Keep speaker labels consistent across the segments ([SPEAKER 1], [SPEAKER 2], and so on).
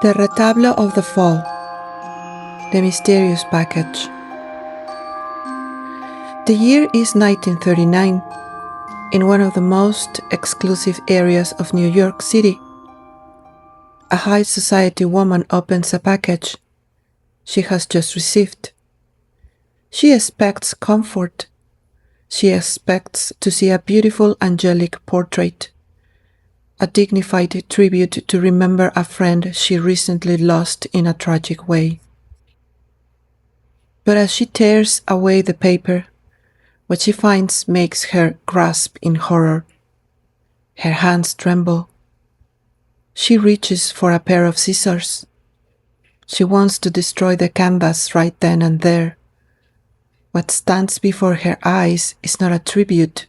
[SPEAKER 1] The Retablo of the Fall, the mysterious package. The year is 1939, in one of the most exclusive areas of New York City. A high society woman opens a package she has just received. She expects comfort. She expects to see a beautiful angelic portrait, a dignified tribute to remember a friend she recently lost in a tragic way. But as she tears away the paper, what she finds makes her grasp in horror. Her hands tremble. She reaches for a pair of scissors. She wants to destroy the canvas right then and there. What stands before her eyes is not a tribute.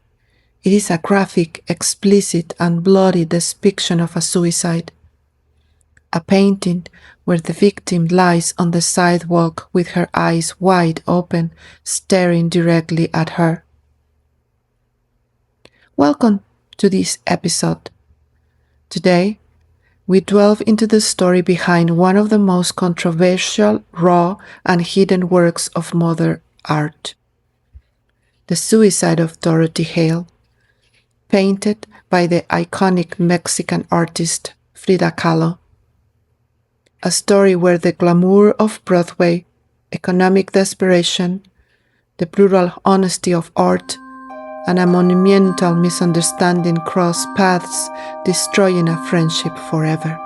[SPEAKER 1] It is a graphic, explicit, and bloody depiction of a suicide. A painting where the victim lies on the sidewalk with her eyes wide open, staring directly at her. Welcome to this episode. Today, we delve into the story behind one of the most controversial, raw, and hidden works of modern art. The suicide of Dorothy Hale, painted by the iconic Mexican artist Frida Khalo. A story where the glamour of Broadway, economic desperation, the brutal honesty of art, and a monumental misunderstanding cross paths, destroying a friendship forever.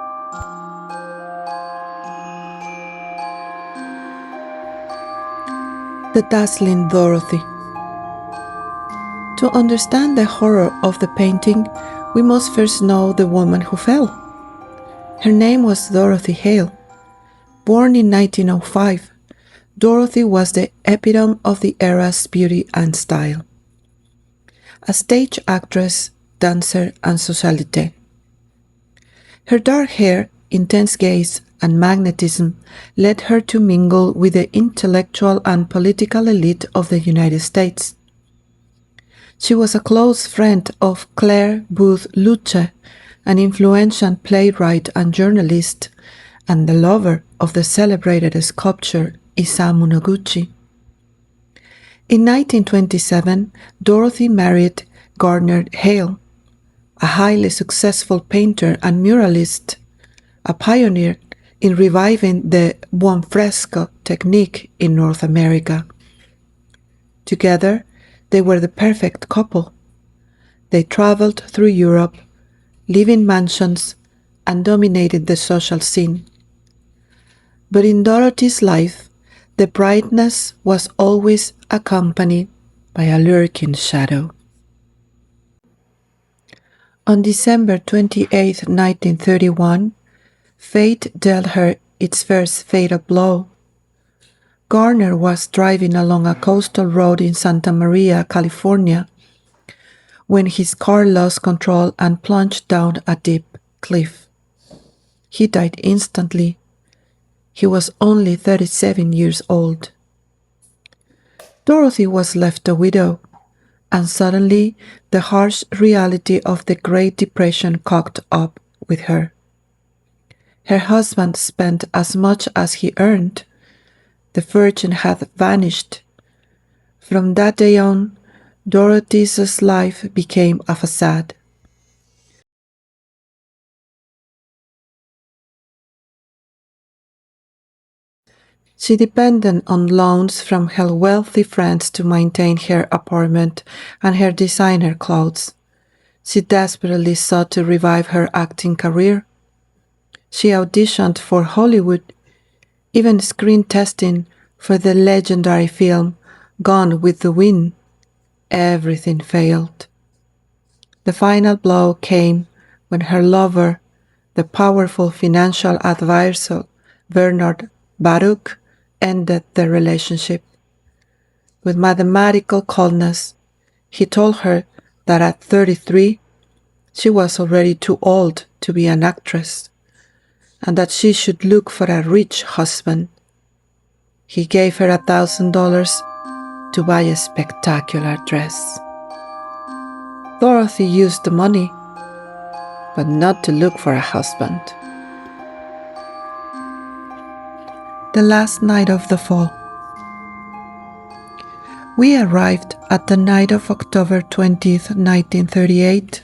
[SPEAKER 1] The dazzling Dorothy. To understand the horror of the painting, we must first know the woman who fell. Her name was Dorothy Hale. Born in 1905, Dorothy was the epitome of the era's beauty and style. A stage actress, dancer, and socialite. Her dark hair, intense gaze, and magnetism led her to mingle with the intellectual and political elite of the United States. She was a close friend of Claire Booth Luce, an influential playwright and journalist, and the lover of the celebrated sculptor Isamu Noguchi. In 1927, Dorothy married Garner Hale, a highly successful painter and muralist, a pioneer in reviving the buon fresco technique in North America. Together, they were the perfect couple. They traveled through Europe, lived in mansions, and dominated the social scene. But in Dorothy's life, the brightness was always accompanied by a lurking shadow. On December 28, 1931, fate dealt her its first fatal blow. Garner was driving along a coastal road in Santa Maria, California, when his car lost control and plunged down a deep cliff. He died instantly. He was only 37 years old. Dorothy was left a widow, and suddenly the harsh reality of the Great Depression caught up with her. Her husband spent as much as he earned. The fortune had vanished. From that day on, Dorothy's life became a facade. She depended on loans from her wealthy friends to maintain her apartment and her designer clothes. She desperately sought to revive her acting career. She auditioned for Hollywood, even screen testing for the legendary film Gone with the Wind. Everything failed. The final blow came when her lover, the powerful financial advisor Bernard Baruch, ended their relationship. With mathematical coldness, he told her that at 33, she was already too old to be an actress, and that she should look for a rich husband. He gave her $1,000 to buy a spectacular dress. Dorothy used the money, but not to look for a husband. the last night of the fall. We arrived at the night of October 20th, 1938.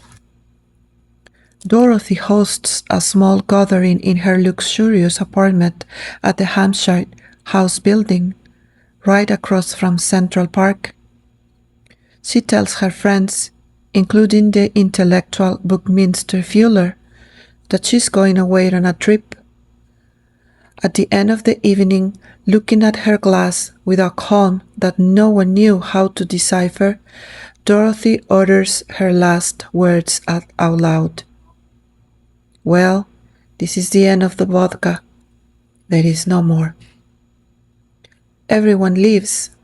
[SPEAKER 1] Dorothy hosts a small gathering in her luxurious apartment at the Hampshire House building, right across from Central Park. She tells her friends, including the intellectual Buckminster Fuller, that she's going away on a trip. At the end of the evening, looking at her glass with a calm that no one knew how to decipher, Dorothy utters her last words out loud. Well, this is the end of the vodka. There is no more. Everyone leaves.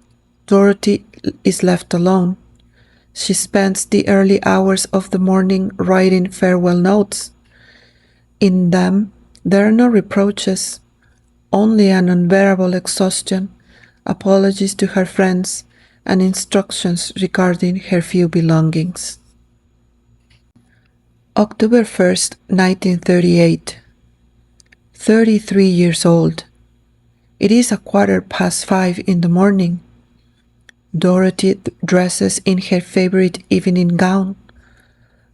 [SPEAKER 1] Dorothy is left alone. She spends the early hours of the morning writing farewell notes. In them, there are no reproaches, only an unbearable exhaustion, apologies to her friends, and instructions regarding her few belongings. October 1st, 1938. 33 years old. It is 5:15 in the morning. Dorothy dresses in her favorite evening gown,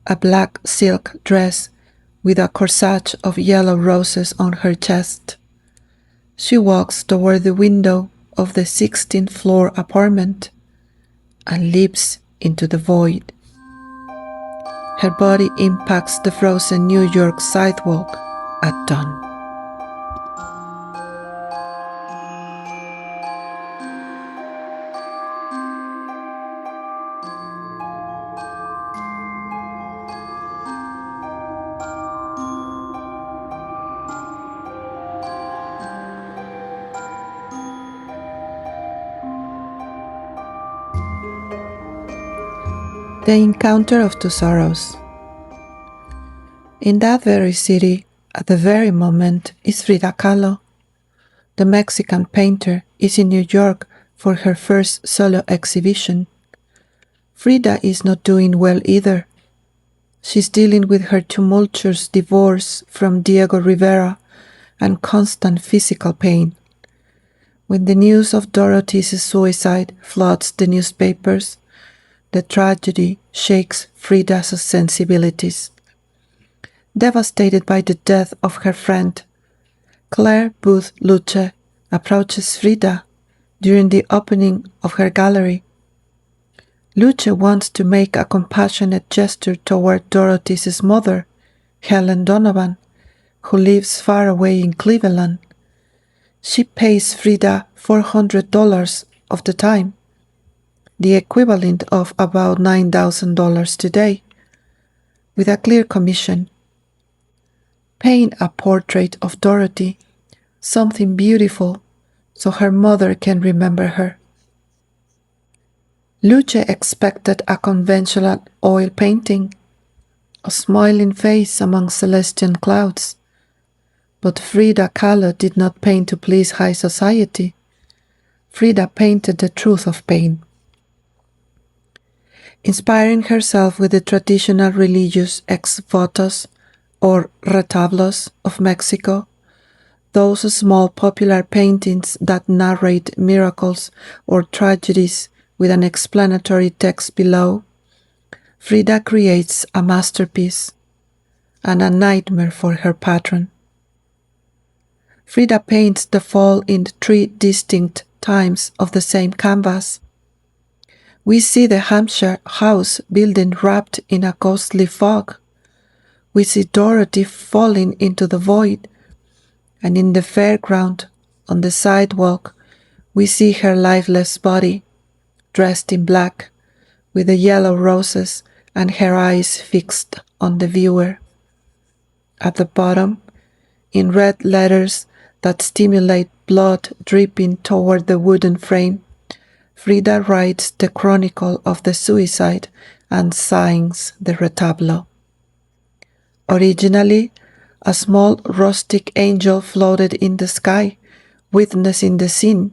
[SPEAKER 1] a black silk dress with a corsage of yellow roses on her chest. She walks toward the window of the 16th floor apartment and leaps into the void. Her body impacts the frozen New York sidewalk at dawn. The encounter of two sorrows. In that very city, at the very moment, is Frida Khalo. The Mexican painter is in New York for her first solo exhibition. Frida is not doing well either. She's dealing with her tumultuous divorce from Diego Rivera and constant physical pain. When the news of Dorothy's suicide floods the newspapers, the tragedy shakes Frida's sensibilities. Devastated by the death of her friend, Claire Booth Luce approaches Frida during the opening of her gallery. Luce wants to make a compassionate gesture toward Dorothy's mother, Helen Donovan, who lives far away in Cleveland. She pays Frida $400 of the time, the equivalent of about $9,000 today, with a clear commission. Paint a portrait of Dorothy, something beautiful, so her mother can remember her. Luce expected a conventional oil painting, a smiling face among celestial clouds, but Frida Kahlo did not paint to please high society. Frida painted the truth of pain. Inspiring herself with the traditional religious ex-votos or retablos of Mexico, those small popular paintings that narrate miracles or tragedies with an explanatory text below, Frida creates a masterpiece and a nightmare for her patron. Frida paints the fall in 3 distinct times of the same canvas. We see the Hampshire House building wrapped in a ghostly fog. We see Dorothy falling into the void, and in the fairground, on the sidewalk, we see her lifeless body, dressed in black, with the yellow roses and her eyes fixed on the viewer. At the bottom, in red letters that stimulate blood dripping toward the wooden frame, Frida writes the chronicle of the suicide and signs the retablo. Originally, a small rustic angel floated in the sky, witnessing the scene,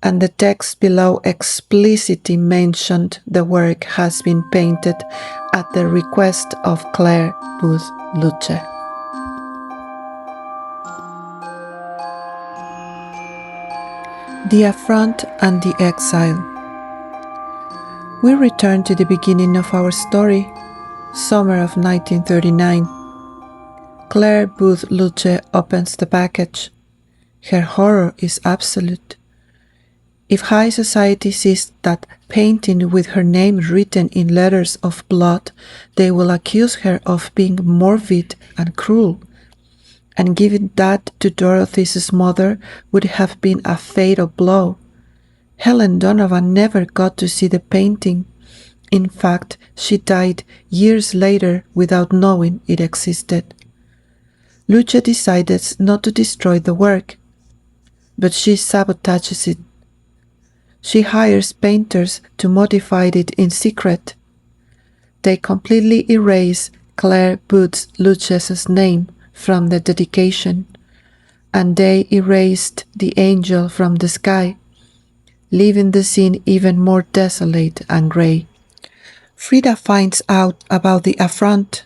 [SPEAKER 1] and the text below explicitly mentioned the work has been painted at the request of Claire Booth Luce. The Affront and the Exile. We return to the beginning of our story, summer of 1939. Claire Booth Luce opens the package. Her horror is absolute. If high society sees that painting with her name written in letters of blood, they will accuse her of being morbid and cruel. And giving that to Dorothy's mother would have been a fatal blow. Helen Donovan never got to see the painting. In fact, she died years later without knowing it existed. Luce decides not to destroy the work, but she sabotages it. She hires painters to modify it in secret. They completely erase Claire Booth Luce's name from the dedication, and they erased the angel from the sky, leaving the scene even more desolate and grey. Frida finds out about the affront,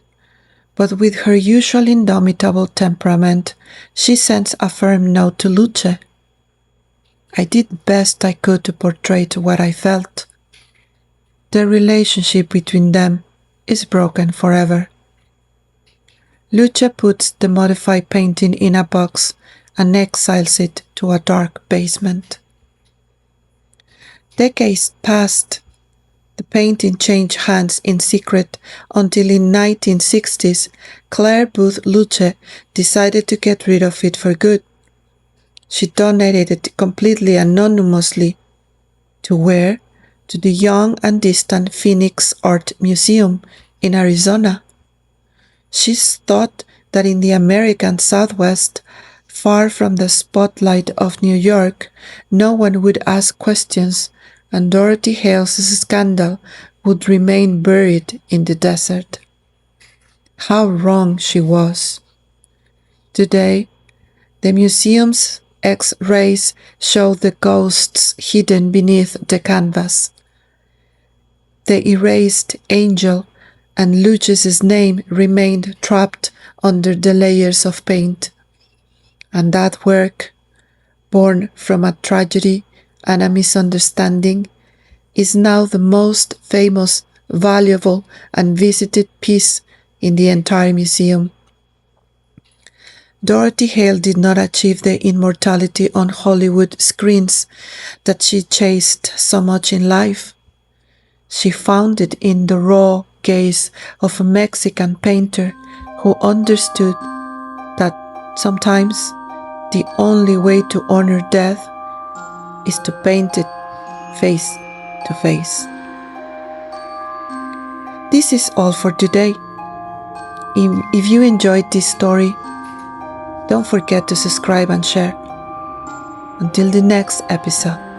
[SPEAKER 1] but with her usual indomitable temperament, she sends a firm note to Luce. I did the best I could to portray what I felt. The relationship between them is broken forever. Luce puts the modified painting in a box and exiles it to a dark basement. Decades passed. The painting changed hands in secret until in 1960s, Claire Booth Luce decided to get rid of it for good. She donated it completely anonymously. To where? To the young and distant Phoenix Art Museum in Arizona. She thought that in the American Southwest, far from the spotlight of New York, no one would ask questions, and Dorothy Hale's scandal would remain buried in the desert. How wrong she was. Today, the museum's X-rays show the ghosts hidden beneath the canvas. The erased angel and Luce's name remained trapped under the layers of paint. And that work, born from a tragedy and a misunderstanding, is now the most famous, valuable, and visited piece in the entire museum. Dorothy Hale did not achieve the immortality on Hollywood screens that she chased so much in life. She found it in the raw gaze of a Mexican painter who understood that sometimes the only way to honor death is to paint it face to face. This is all for today. If you enjoyed this story, don't forget to subscribe and share. Until the next episode.